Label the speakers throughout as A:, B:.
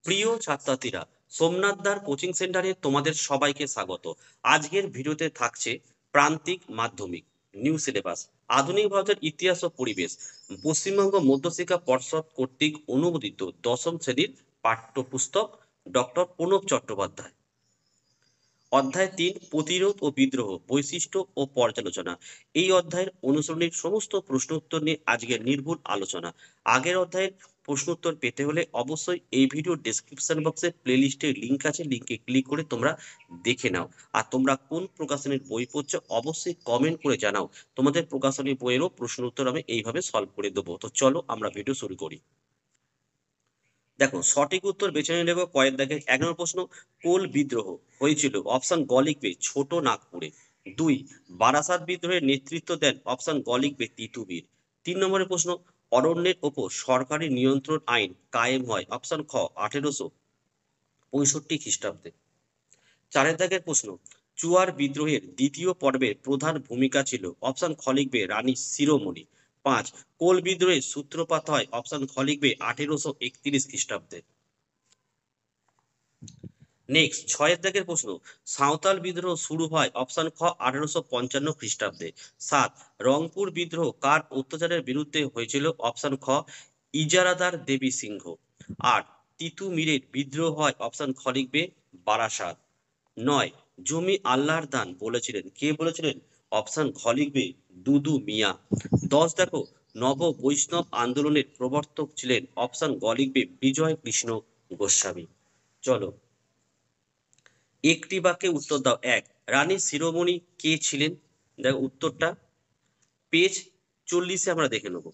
A: প্রিয় ছাত্রছাত্রীরা, সোমনাথদার কোচিং সেন্টারে তোমাদের সবাইকে স্বাগত। আজকের ভিডিওতে থাকছে প্রান্তিক মাধ্যমিক নিউ সিলেবাস, আধুনিক ভারতের ইতিহাস ও পরিবেশ, পশ্চিমবঙ্গ মধ্যশিক্ষা পর্ষদ কর্তৃক অনুমোদিত দশম শ্রেণীর পাঠ্যপুস্তক, ডক্টর প্রণব চট্টোপাধ্যায়। অধ্যায় ৩, প্রতিরোধ ও বিদ্রোহ, বৈশিষ্ট্য ও পর্যালোচনা। এই অধ্যায়ের অনুসরণের সমস্ত প্রশ্ন উত্তর নিয়ে আজকের নির্ভুল আলোচনা। আগের অধ্যায়ের প্রশ্ন উত্তর পেতে হলে অবশ্যই এই ভিডিও ডেসক্রিপশন বক্সে প্লেলিস্টের লিঙ্ক আছে, লিঙ্কে ক্লিক করে তোমরা দেখে নাও। আর তোমরা কোন প্রকাশনীর বই পড়ছো অবশ্যই কমেন্ট করে জানাও। তোমাদের প্রকাশনী বইয়েরও প্রশ্ন উত্তর আমি এইভাবে সলভ করে দেবো। তো চলো আমরা ভিডিও শুরু করি। দেখো, সঠিক উত্তর বেছে নিয়ে দেখো কয়েক দাগের ১ নম্বর প্রশ্ন, কোল বিদ্রোহ হয়েছিল অপশন গ লিখবে ছোট নাগপুরে। ২, বারাসাত বিদ্রোহের নেতৃত্ব দেন অপশন গ লিখবে তিতুমির। ৩ নম্বরের প্রশ্ন, অরণ্যের ওপর সরকারি নিয়ন্ত্রণ আইন কায়েম হয় অপশন খ ১৮৬৫ খ্রিস্টাব্দে। ৪ দাগের প্রশ্ন, চুয়ার বিদ্রোহের দ্বিতীয় পর্বের প্রধান ভূমিকা ছিল অপশন খ লিখবে রানী শিরোমণি। ৫, কোল বিদ্রোহের সূত্রপাত হয় অপশন খ লিখবে ১৮৩১ খ্রিস্টাব্দে। নেক্সট ৬ দাগের প্রশ্ন, সাঁওতাল বিদ্রোহ শুরু হয় অপশন খ ১৮৫৫ খ্রিস্টাব্দে। ৭, রংপুর বিদ্রোহ কার অত্যাচারের বিরুদ্ধে হয়েছিল অপশন খ ইজারাদার দেবী সিংহ। ৮, তিতুমিরের বিদ্রোহ হয় অপশন খ লিখবে বারাসাত। ৯, জমি আল্লাহর দান বলেছিলেন, কে বলেছিলেন অপশন ঘ লিখবে দুদু মিয়া। ১০ দেখো, নব বৈষ্ণব আন্দোলনের প্রবর্তক ছিলেন অপশন গ লিখবে বিজয় কৃষ্ণ গোস্বামী। চলো একটি বাক্যে উত্তর দাও। ১, রানী শিরোমণি কে ছিলেন? দেখো উত্তরটা পেজ ৪০-এ আমরা দেখে নেব।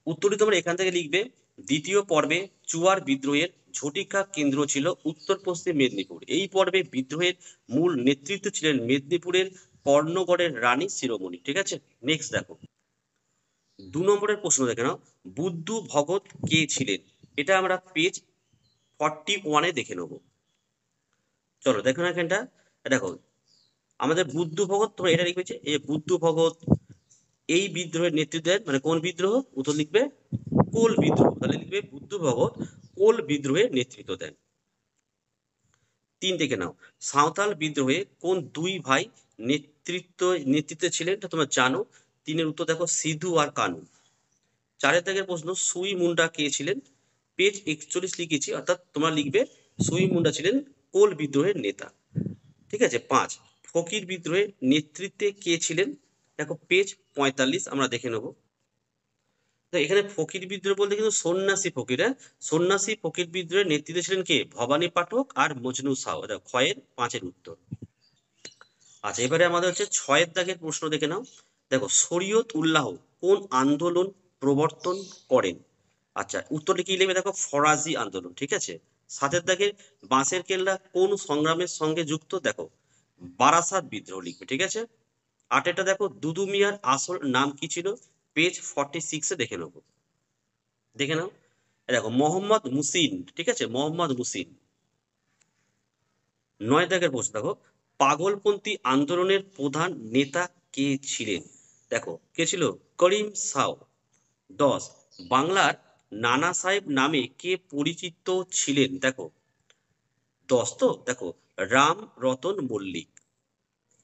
A: উত্তরটি তোমরা এখান থেকে লিখবে, দ্বিতীয় পর্বে চুয়ার বিদ্রোহের ঝটিকা কেন্দ্র ছিল উত্তর পশ্চিম মেদিনীপুর। এই পর্বে বিদ্রোহের মূল নেতৃত্ব ছিলেন মেদিনীপুরের কর্ণগড়ের রানী শিরোমণি। ঠিক আছে, নেক্সট দেখো ২ নম্বরের প্রশ্ন দেখে নাও, বুদ্ধু ভগত কে ছিলেন? এটা আমরা পেজ 41-এ দেখে নেব। চলো দেখো না এখানটা, দেখো আমাদের বুদ্ধ ভগত, তোমরা এটা লিখবে যে এই বুদ্ধ ভগত এই বিদ্রোহের নেতৃত্ব দেন, মানে কোন বিদ্রোহ? উত্তর লিখবে কোল বিদ্রোহ। তাহলে লিখবে বুদ্ধ ভগত কোল বিদ্রোহের নেতৃত্ব দেন। ৩ দেখে নাও, সাঁওতাল বিদ্রোহে কোন দুই ভাই নেতৃত্বে ছিলেন? এটা তোমরা জানো। ৩-এর উত্তর দেখো সিধু আর কানু। ৪ দাগের প্রশ্ন, সুই মুন্ডা কে ছিলেন? পেজ ৪১ লিখেছি, অর্থাৎ তোমরা লিখবে সুই মুন্ডা ছিলেন কোল বিদ্রোহের নেতা। ঠিক আছে। ৫, ফকির বিদ্রোহের নেতৃত্বে কে ছিলেন? দেখো পেজ ৪৫ আমরা দেখে নেব। তো এখানে ফকির বিদ্রোহ বলতে কিন্তু সন্ন্যাসী ফকির, হ্যাঁ, সন্ন্যাসী ফকির বিদ্রোহের নেতৃত্বে ছিলেন কে? ভবানী পাঠক আর মজনু সাউ। দেখো ক্ষয়ের ৫-এর উত্তর। আচ্ছা, এবারে আমাদের হচ্ছে ৬ দাগের প্রশ্ন দেখে নাও। দেখো, শরীয়ত উল্লাহ কোন আন্দোলন প্রবর্তন করেন? আচ্ছা, উত্তরটি কি লিখবে? দেখো ফরাজি আন্দোলন। ঠিক আছে। ৭ দাগের বাঁশের কেল্লা কোন সংগ্রামের সঙ্গে যুক্ত? দেখো বারাসাত বিদ্রোহ লিখবে। ঠিক আছে। ৮-এরটা দেখো, দুদু মিয়ার আসল নাম কি ছিল? পেজ 46-এ দেখে নেব। দেখে নাও, দেখো মোহাম্মদ মুসিন। ঠিক আছে, মোহাম্মদ মুসিন। ৯ দাগের প্রশ্ন দেখো, পাগলপন্থী আন্দোলনের প্রধান নেতা কে ছিলেন? দেখো কে ছিল? করিম সাউ। ১০, বাংলার নানা সাহেব নামে কে পরিচিত ছিলেন? দেখো ১০ তো দেখো রাম রতন মল্লিক।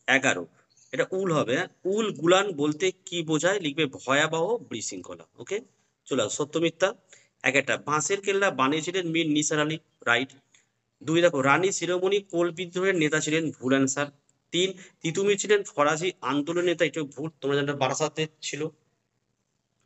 A: ১১, এটা উল হবে, হ্যাঁ, উল গুলান বলতে কি বোঝায়? লিখবে ভয়াবহ বিশৃঙ্খলা। ওকে, চলো সত্য মিথ্যা। একটা, বাঁশের কেল্লা বানিয়েছিলেন মীর নিসার আলী, রাইট। ২, দেখো রানী শিরোমণি কোল বিদ্রোহের নেতা ছিলেন, ভুল অ্যান্সার। ৩, তিতুমির ছিলেন ফরাজি আন্দোলন নেতা, এটা ভুল, তোমরা জানো বারাসাতে ছিল।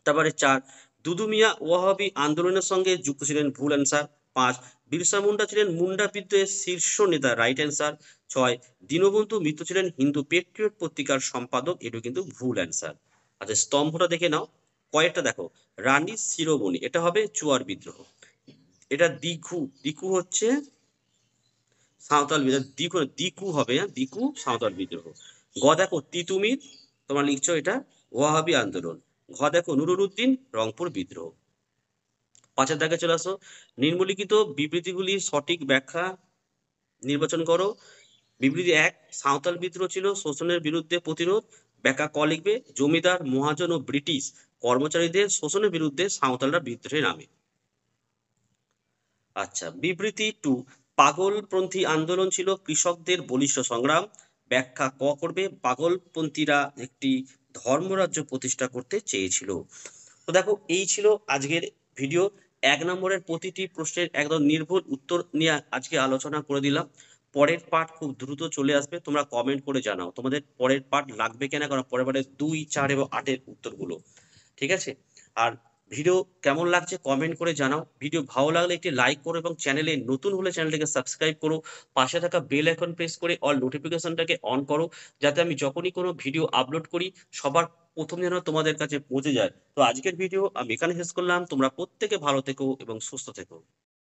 A: তারপরে ৪, দুদু মিয়া ওয়াহাবি আন্দোলনের সঙ্গে যুক্ত ছিলেন, ভুল অ্যান্সার। ৫, বিরসা মুন্ডা ছিলেন মুন্ডা বিদ্রোহের শীর্ষ নেতা, রাইট অ্যান্সার। ৬, দীনবন্ধু মিত্র ছিলেন হিন্দু পেট্রিয়ট পত্রিকার সম্পাদক, এটা কিন্তু ভুল অ্যান্সার। আচ্ছা, স্তম্ভটা দেখে নাও। কয়েকটা দেখো, রানী শিরোমণি এটা হবে চুয়ার বিদ্রোহ। এটা দিকু হচ্ছে সাঁওতাল বিদ্রোহ, দিকু হবে, হ্যাঁ, দিকু সাঁওতাল বিদ্রোহ। গ দেখো তিতুমির, তোমরা লিখছো এটা ওয়াহাবি আন্দোলন। ঘ দেখো নুরুল উদ্দিন, রংপুর বিদ্রোহ। ৫-এর দাগে চলে আসো, নিম্নলিখিত বিবৃতিগুলির সঠিক ব্যাখ্যা নির্বাচন করো। বিবৃতি ১, সাঁওতাল বিদ্রোহ ছিল শোষণের বিরুদ্ধে প্রতিরোধ। ব্যাখ্যা ক লিখবে, জমিদার মহাজন ও ব্রিটিশ কর্মচারীদের শোষণের বিরুদ্ধে সাঁওতালরা বিদ্রোহে নামে। আচ্ছা, বিবৃতি 2, পাগলপন্থী আন্দোলন ছিল কৃষকদের বলিষ্ঠ সংগ্রাম। ব্যাখ্যা ক করবে, পাগলপন্থীরা একটি ধর্মরাজ্য প্রতিষ্ঠা করতে চেয়েছিল। তো দেখো, এই ছিল আজকের ভিডিও। 1 নম্বরের প্রতিটি প্রশ্নের একদম নির্ভুল উত্তর নিয়ে আজকে আলোচনা করে দিলাম। পরের পার্ট খুব দ্রুত চলে আসবে, তোমরা কমেন্ট করে জানাও তোমাদের পরের পার্ট লাগবে কিনা, কারণ পরের পার্টে 2, 4 এবং 8-এর উত্তরগুলো। ঠিক আছে? আর ভিডিও কেমন লাগছে কমেন্ট করে জানাও। ভিডিও ভালো লাগলে একটি লাইক করো এবং চ্যানেলে নতুন হলে চ্যানেলটিকে সাবস্ক্রাইব করো। পাশে থাকা বেল আইকন প্রেস করে অল নোটিফিকেশনটাকে অন করো, যাতে আমি যখনই কোনো ভিডিও আপলোড করি সবার প্রথম যেন তোমাদের কাছে পৌঁছে যায়। তো আজকের ভিডিও আমি এখানে শেষ করলাম। তোমরা প্রত্যেকে ভালো থেকো এবং সুস্থ থেকো।